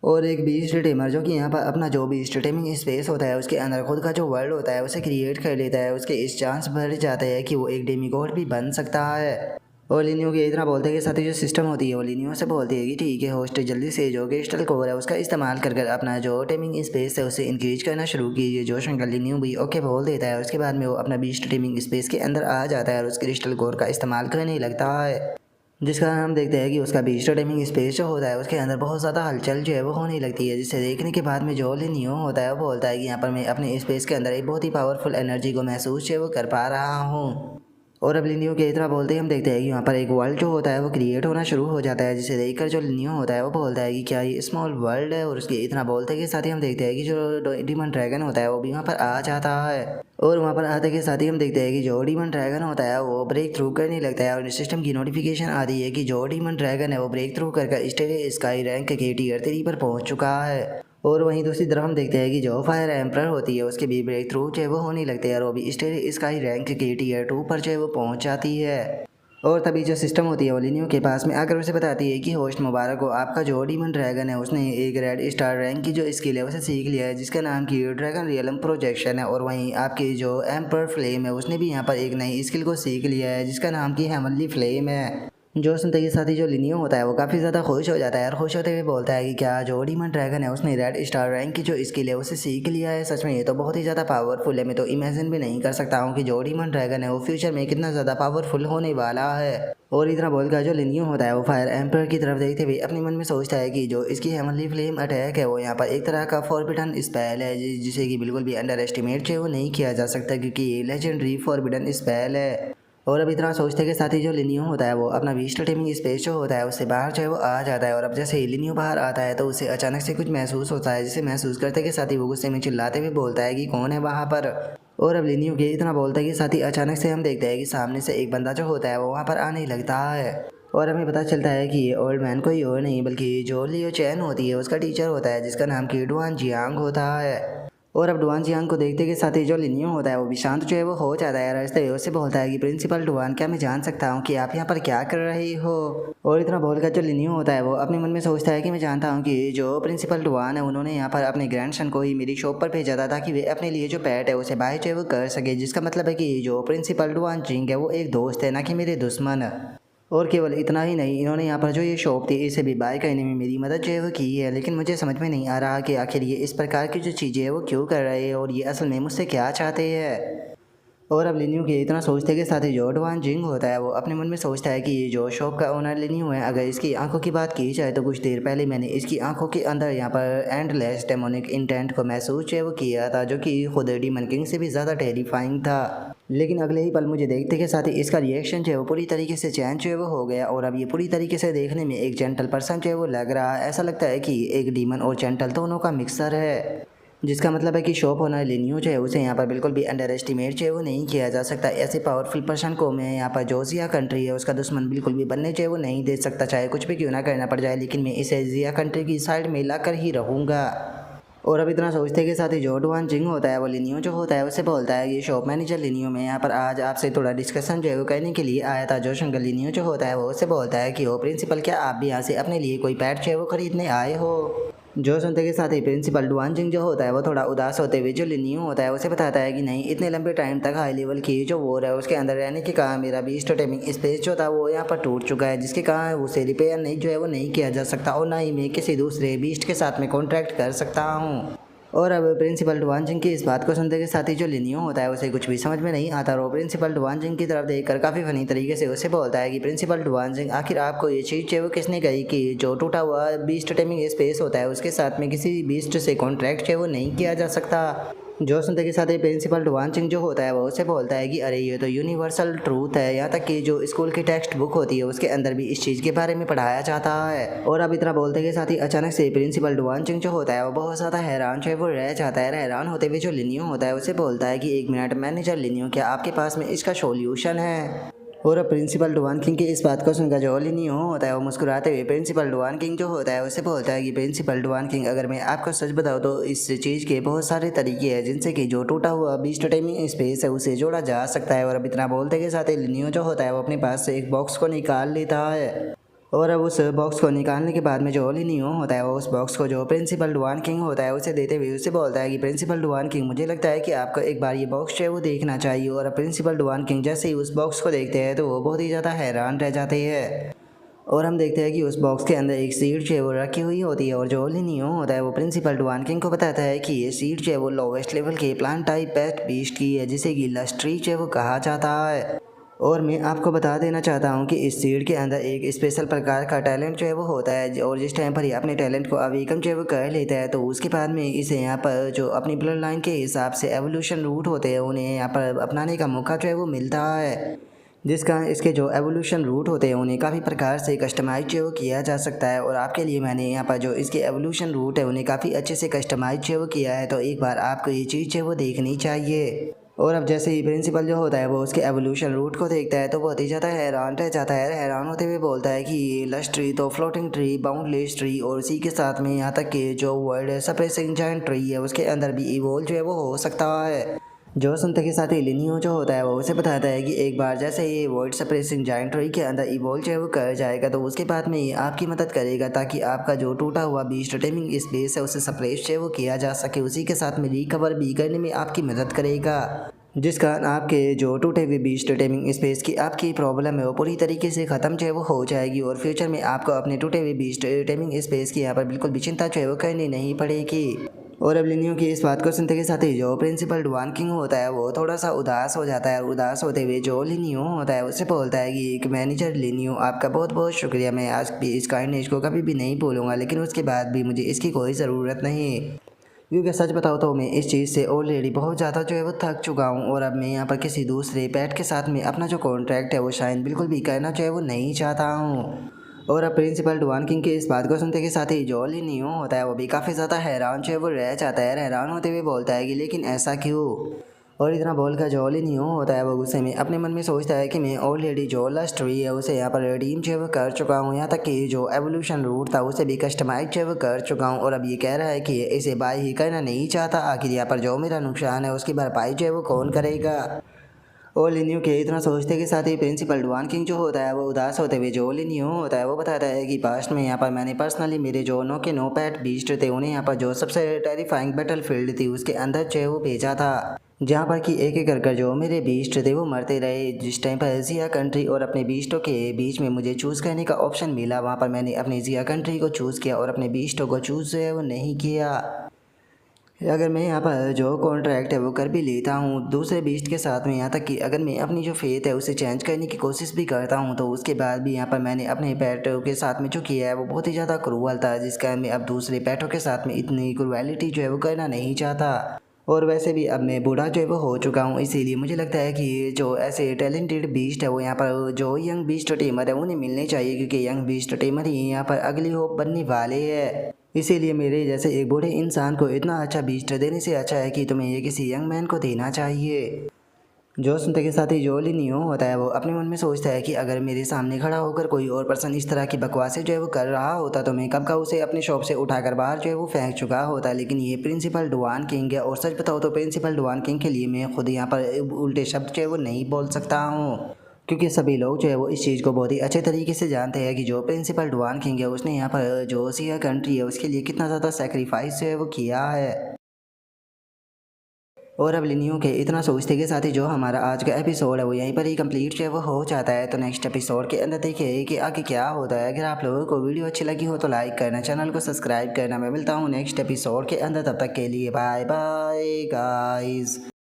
और एक बीस्ट टेमर जो कि यहाँ पर अपना जो बीस्ट टेमिंग स्पेस होता है उसके अंदर खुद का जो वर्ल्ड होता है उसे क्रिएट कर लेता है, उसके इस चांस बढ़ जाते हैं कि वो एक डेमीगॉड भी बन सकता है। और लिनियो के इतना बोलते हैं कि साथ ही जो सिस्टम होती है वो लिनियो से बोलती है कि ठीक है होस्ट, जल्दी से जो क्रिस्टल कोर है उसका इस्तेमाल कर अपना जो टेमिंग स्पेस है उसे इंक्रीज करना शुरू कीजिए। जो शंकर लिनियो भी ओके बोल देता है, उसके बाद में वो अपना बीस्ट टेमिंग स्पेस के अंदर आ जाता है और उस क्रिस्टल कोर का इस्तेमाल करने लगता है, जिस कारण हम देखते हैं कि उसका बीस्ट टाइमिंग स्पेस जो होता है उसके अंदर बहुत ज़्यादा हलचल जो है वो होने लगती है, जिसे देखने के बाद में जो लिनियो होता है वो बोलता है कि यहाँ पर मैं अपने स्पेस के अंदर एक बहुत ही पावरफुल एनर्जी को महसूस जो है वो कर पा रहा हूँ। और अब लिनियो के इतना बोलते ही हम देखते हैं कि वहाँ पर एक वर्ल्ड जो होता है वो क्रिएट होना शुरू हो जाता है, जिसे देखकर जो लिनियो होता है वो बोलता है कि क्या ये स्मॉल वर्ल्ड है। और उसके इतना बोलते के साथ ही हम देखते हैं कि जो डीमन ड्रैगन होता है वो भी वहाँ पर आ जाता है। और वहाँ पर आते के साथ ही हम देखते हैं कि जो डीमन ड्रैगन होता है वो ब्रेक थ्रू करने लगता है और सिस्टम की नोटिफिकेशन आती है कि जो डीमन ड्रैगन है वो ब्रेक थ्रू कर स्टेट स्काई रैंक के टियर 3 पर पहुँच चुका है। और वहीं दूसरी तरफ हम देखते हैं कि जो फायर एम्पर होती है उसके भी ब्रेक थ्रू जो है वो होने लगते हैं और वो भी स्टेट स्काई रैंक के टियर 2 पर जो है वो पहुँच जाती है। और तभी जो सिस्टम होती है वो लिनियो के पास में आकर उसे बताती है कि होस्ट मुबारक हो, आपका जो डीमन ड्रैगन है उसने एक रेड स्टार रैंक की जो स्किल है उसे सीख लिया है, जिसका नाम की ड्रैगन रियलम प्रोजेक्शन है। और वहीं आपकी जो एम्पर फ्लेम है उसने भी यहाँ पर एक नई स्किल को सीख लिया है जिसका नाम की हेवनली फ्लेम है। जो सुनते के साथ ही जो लिनियो होता है वो काफ़ी ज़्यादा खुश हो जाता है और खुश होते हुए बोलता है कि क्या जो डीमन ड्रैगन है उसने रेड स्टार रैंक की जो स्किल है उसे सीख लिया है, सच में ये तो बहुत ही ज़्यादा पावरफुल है, मैं तो इमेजिन भी नहीं कर सकता हूँ कि जो डीमन ड्रैगन है वो फ्यूचर में कितना ज़्यादा पावरफुल होने वाला है। और इतना बोलकर जो लिनियो होता है वो फायर एम्पर की तरफ देखते हुए अपने मन में सोचता है कि जो इसकी हेवनली फ्लेम अटैक है वो यहाँ पर एक तरह का फॉरबिडन स्पेल है, जिसे कि बिल्कुल भी अंडर एस्टिमेट जो है वो नहीं किया जा सकता, क्योंकि ये लेजेंडरी फॉरबिडन स्पेल है। और अब इतना सोचते के साथ ही जो लिनियो होता है वो अपना बीस्ट टेमिंग स्पेस जो होता है उससे बाहर जो है वो आ जाता है। और अब जैसे ही लिनियो बाहर आता है तो उसे अचानक से कुछ महसूस होता है, जिसे महसूस करते के साथ ही वो गुस्से में चिल्लाते हुए बोलता है कि कौन है वहाँ पर। और अब लिनियो के इतना बोलता है कि साथ ही अचानक से हम देखते हैं कि सामने से एक बंदा जो होता है वो वहाँ पर आने लगता है और हमें पता चलता है कि ये ओल्ड मैन कोई और नहीं बल्कि जो लियो चैन होती है उसका टीचर होता है, जिसका नाम की डुआन जियांग होता है। और अब डुआन जियांग को देखते के साथ ही जो लिनियो होता है वो भी शांत जो है वो हो जाता है, रास्ते उससे बोलता है कि प्रिंसिपल डुआन, क्या मैं जान सकता हूँ कि आप यहाँ पर क्या कर रही हो। और इतना बोलकर जो लिनियो होता है वो अपने मन में सोचता है कि मैं जानता हूँ कि जो प्रिंसिपल डुआन है उन्होंने यहाँ पर अपने ग्रैंडसन को ही मेरी शॉप पर भेजा था ताकि वे अपने लिए जो पेट है उसे बाय जो है वो कर सके, जिसका मतलब है कि जो प्रिंसिपल डुआन जिंग है वो एक दोस्त है ना कि मेरे दुश्मन। और केवल इतना ही नहीं, इन्होंने यहाँ पर जो ये शॉप थी इसे भी बाय करने में मेरी मदद जो है वो की है, लेकिन मुझे समझ में नहीं आ रहा कि आखिर ये इस प्रकार की जो चीज़ें है वो क्यों कर रहे हैं और ये असल में मुझसे क्या चाहते हैं। और अब लिनियो के इतना सोचते के साथ ही जो डुआन जिंग होता है वो अपने मन में सोचता है कि ये जो शॉप का ओनर लिनियो है, अगर इसकी आंखों की बात की जाए तो कुछ देर पहले मैंने इसकी आंखों के अंदर यहाँ पर एंडलेस डेमोनिक इंटेंट को महसूस जो है वो किया था, जो कि खुद डीमन किंग से भी ज़्यादा टेरिफाइंग था। लेकिन अगले ही पल मुझे देखते के साथ ही इसका रिएक्शन जो है वो पूरी तरीके से चेंज जो है वो हो गया और अब ये पूरी तरीके से देखने में एक जेंटल पर्सन जो है वो लग रहा है। ऐसा लगता है कि एक डीमन और जेंटल दोनों का मिक्सर है, जिसका मतलब है कि शॉप ओनर लिनियो जो है उसे यहाँ पर बिल्कुल भी अंडर एस्टिमेट जो है वो नहीं किया जा सकता। ऐसे पावरफुल पर्सन को मैं यहाँ पर जो जिया कंट्री है उसका दुश्मन बिल्कुल भी बनने जो है वो नहीं दे सकता, चाहे कुछ भी क्यों ना करना पड़ जाए, लेकिन मैं इसे जिया कंट्री की साइड में ला कर ही रहूँगा। और अब इतना सोचते के साथ ही जो डुआन जिंग होता है वो लिनियो जो होता है उससे बोलता है कि शॉप मैनेजर लिनियो में यहाँ पर आज आपसे थोड़ा डिस्कशन जो है वो करने के लिए आया था। जो शंकर लिनियो जो होता है वो उससे बोलता है कि ओ प्रिंसिपल, क्या आप भी यहाँ से अपने लिए कोई पेट जो है वो खरीदने आए हो। जो सुनते के साथ ही प्रिंसिपल डुआन जिंग जो होता है वो थोड़ा उदास होते हुए जो लिनियो होता है उसे बताता है कि नहीं, इतने लंबे टाइम तक हाई लेवल की जो वॉर है उसके अंदर रहने के कारण मेरा बीस्ट टेमिंग स्पेस जो था वो यहाँ पर टूट चुका है, जिसके कारण उसे रिपेयर नहीं जो है वो नहीं किया जा सकता और ना ही मैं किसी दूसरे बीस्ट के साथ में कॉन्ट्रैक्ट कर सकता हूँ। और अब प्रिंसिपल डुआन जिंग की इस बात को सुनते के साथ ही जो लिनियो होता है उसे कुछ भी समझ में नहीं आता और वो प्रिंसिपल डुआन जिंग की तरफ देखकर काफ़ी फनी तरीके से उसे बोलता है कि प्रिंसिपल डुआन जिंग, आखिर आपको ये चीज़ जो वो किसने कही कि जो टूटा हुआ बीस्ट टेमिंग स्पेस होता है उसके साथ में किसी बीस्ट से कॉन्ट्रैक्ट जो वो नहीं किया जा सकता। जो सुनते के साथ ही प्रिंसिपल डुआन सिंह जो होता है वो उसे बोलता है कि अरे ये तो यूनिवर्सल ट्रूथ है, यहाँ तक कि जो स्कूल की टेक्स्ट बुक होती है उसके अंदर भी इस चीज़ के बारे में पढ़ाया जाता है। और अब इतना बोलते के साथ ही अचानक से प्रिंसिपल डुआन सिंह जो होता है वो बहुत ज़्यादा हैरान जो है वो रह जाता है। हैरान होते हुए जो लिनियो होता है उसे बोलता है कि 1 मिनट मैनेजर लिनियो, क्या आपके पास में इसका सोल्यूशन है। और अब प्रिंसिपल डुआन किंग की इस बात को सुनकर जो लिनियो होता है वो मुस्कुराते हुए प्रिंसिपल डुआन किंग जो होता है उसे बोलता है कि प्रिंसिपल डुआन किंग, अगर मैं आपको सच बताऊँ तो इस चीज़ के बहुत सारे तरीके हैं जिनसे कि जो टूटा हुआ बीस्ट टाइमिंग स्पेस है उसे जोड़ा जा सकता है। और अब इतना बोलते के साथ ही लिनियो जो होता है वो अपने पास से एक बॉक्स को निकाल लेता है। और अब उस बॉक्स को निकालने के बाद में जो लिनियो होता है वो उस बॉक्स को जो प्रिंसिपल डुआन किंग होता है उसे देते हुए उसे बोलता है कि प्रिंसिपल डुआन किंग, मुझे लगता है कि आपको एक बार ये बॉक्स जो है वो देखना चाहिए। और अब प्रिंसिपल डुआन किंग जैसे ही उस बॉक्स को देखते हैं तो वो बहुत ही ज़्यादा हैरान रह जाते हैं। और हम देखते हैं कि उस बॉक्स के अंदर एक सीट जो है वो रखी हुई होती है और जो लिनियो होता है वो प्रिंसिपल डुआन किंग को बताता है कि ये सीट जो है वो लोवेस्ट लेवल के प्लांट टाइप पेस्ट बीस्ट की है, जिसे कि लस्ट्री जो है वो कहा जाता है। और मैं आपको बता देना चाहता हूँ कि इस सीड के अंदर एक स्पेशल प्रकार का टैलेंट जो है वो होता है और जिस टाइम पर ये अपने टैलेंट को अवेकन जो है वो कर लेता है तो उसके बाद में इसे यहाँ पर जो अपनी ब्लड लाइन के हिसाब से एवोल्यूशन रूट होते हैं उन्हें यहाँ पर अपनाने का मौका जो है वो मिलता है, जिसका इसके जो एवोल्यूशन रूट होते हैं उन्हें काफ़ी प्रकार से कस्टमाइज जो है वो किया जा सकता है। और आपके लिए मैंने यहाँ पर जो इसके एवोल्यूशन रूट है उन्हें काफ़ी अच्छे से कस्टमाइज जो है वो किया है, तो एक बार आपको ये चीज़ जो है वो देखनी चाहिए। और अब जैसे ही प्रिंसिपल जो होता है वो उसके एवोल्यूशन रूट को देखता है तो बहुत ही ज़्यादा हैरान रह जाता है। हैरान होते हुए बोलता है कि ये लश ट्री तो फ्लोटिंग ट्री, बाउंडलेस ट्री और इसी के साथ में यहाँ तक कि जो वर्ल्ड सप्रेसिंग जायंट ट्री है उसके अंदर भी इवोल्व जो है वो हो सकता है। जो सुनते के साथ ही लिनियो जो होता है वो उसे बताता है कि एक बार जैसे ये वर्ल्ड सप्रेसिंग जायंट ट्री के अंदर इवोल्व जो है वो कर जाएगा तो उसके बाद में ये आपकी मदद करेगा ताकि आपका जो टूटा हुआ बीस्ट टेमिंग स्पेस है उसे सप्रेस जो है वो किया जा सके, उसी के साथ में रिकवर भी करने में आपकी मदद करेगा, जिस कारण आपके जो टूटे हुए बीस्ट टेमिंग स्पेस की आपकी प्रॉब्लम है वो पूरी तरीके से ख़त्म जो है वो हो जाएगी और फ्यूचर में आपको अपने टूटे हुए बीस्ट टेमिंग स्पेस की यहाँ पर बिल्कुल भी चिंता जो है वो करनी नहीं पड़ेगी। और अब लिनियो की इस बात को सुनते के साथ ही जो प्रिंसिपल डुआन किंग होता है वो थोड़ा सा उदास हो जाता है और उदास होते हुए जो लिनियो होता है उससे बोलता है कि एक मैनेजर लिनियो, आपका बहुत बहुत शुक्रिया, मैं आज भी इस काइंडनेस को कभी भी नहीं भूलूंगा, लेकिन उसके बाद भी मुझे इसकी कोई ज़रूरत नहीं, क्योंकि सच बताओ तो मैं इस चीज़ से ऑलरेडी बहुत ज़्यादा जो है वो थक चुका हूँ और अब मैं यहाँ पर किसी दूसरे पेट के साथ में अपना जो कॉन्ट्रैक्ट है वो शायद बिल्कुल भी करना जो है वो नहीं चाहता हूँ। और अब प्रिंसिपल डुआन किंग की इस बात को सुनते के साथ ही जो लिनियो होता है वो भी काफ़ी ज़्यादा हैरान जो है वो रह जाता है। हैरान होते हुए बोलता है कि लेकिन ऐसा क्यों। और इतना बोलकर जो लिनियो होता है वो गुस्से में अपने मन में सोचता है कि मैं ऑलरेडी जो लस्ट ट्री है उसे यहाँ पर रिडीम जो है वो कर चुका हूँ, यहाँ तक कि जो एवोल्यूशन रूट था उसे भी कस्टमाइज जो है वो कर चुका हूँ और अब ये कह रहा है कि इसे बाय ही करना नहीं चाहता। आखिर यहाँ पर जो मेरा नुकसान है उसकी भरपाई जो है वो कौन करेगा। और लिनियो के इतना सोचते के साथ ही प्रिंसिपल डुआन किंग जो होता है वो उदास होते हुए जो लिनियो होता है वो बताता है कि पास्ट में यहाँ पर मैंने पर्सनली मेरे जो नो के नो पैट बीस्ट थे उन्हें यहाँ पर जो सबसे टेरिफाइंग बैटल फील्ड थी उसके अंदर जो है वो भेजा था, जहाँ पर कि एक एक कर जो मेरे बीस्ट थे वो मरते रहे। जिस टाइम पर जिया कंट्री और अपने बीस्टों के बीच में मुझे चूज़ करने का ऑप्शन मिला वहाँ पर मैंने अपनी जिया कंट्री को चूज़ किया और अपने बीस्टों को चूज़ जो है वो नहीं किया। अगर मैं यहाँ पर जो कॉन्ट्रैक्ट है वो कर भी लेता हूँ दूसरे बीस्ट के साथ में, यहाँ तक कि अगर मैं अपनी जो फेथ है उसे चेंज करने की कोशिश भी करता हूँ तो उसके बाद भी यहाँ पर मैंने अपने पेटों के साथ में जो किया है वो बहुत ही ज़्यादा क्रूअल था, जिसका मैं अब दूसरे पेटों के साथ में इतनी क्रूएलिटी जो है वो करना नहीं चाहता। और वैसे भी अब मैं बूढ़ा जो है वो हो चुका हूँ, इसीलिए मुझे लगता है कि जो ऐसे टैलेंटेड बीस्ट है वो यहाँ पर जो यंग बीस्ट टेमर है उन्हें मिलने चाहिए, क्योंकि यंग बीस्ट टेमर ही यहाँ पर अगली होप बनने वाले हैं। इसीलिए मेरे जैसे एक बूढ़े इंसान को इतना अच्छा बीस्ट देने से अच्छा है कि तुम्हें ये किसी यंग मैन को देना चाहिए। जो सुनते के साथ ही जो लिनियो होता है वो अपने मन में सोचता है कि अगर मेरे सामने खड़ा होकर कोई और पर्सन इस तरह की बकवासें जो है वो कर रहा होता तो मैं कब का उसे अपनी शॉप से उठाकर बाहर जो है वो फेंक चुका होता। लेकिन ये प्रिंसिपल डुआन किंग है और सच बताओ तो प्रिंसिपल डुआन किंग के लिए मैं खुद यहाँ पर उल्टे शब्द जो है वो नहीं बोल सकता हूँ, क्योंकि सभी लोग जो है वो इस चीज़ को बहुत ही अच्छे तरीके से जानते हैं कि जो प्रिंसिपल डुआन किंग है उसने यहाँ पर जो सिया कंट्री है उसके लिए कितना ज़्यादा सेक्रीफाइस जो है वो किया है। और अब लिनियो के इतना सोचते के साथ ही जो हमारा आज का एपिसोड है वो यहीं पर ही कंप्लीट जो है वो हो जाता है। तो नेक्स्ट एपिसोड के अंदर देखिए कि आगे क्या होता है। अगर आप लोगों को वीडियो अच्छी लगी हो तो लाइक करना, चैनल को सब्सक्राइब करना। मैं मिलता हूँ नेक्स्ट एपिसोड के अंदर, तब तक के लिए बाय बाय गाइस।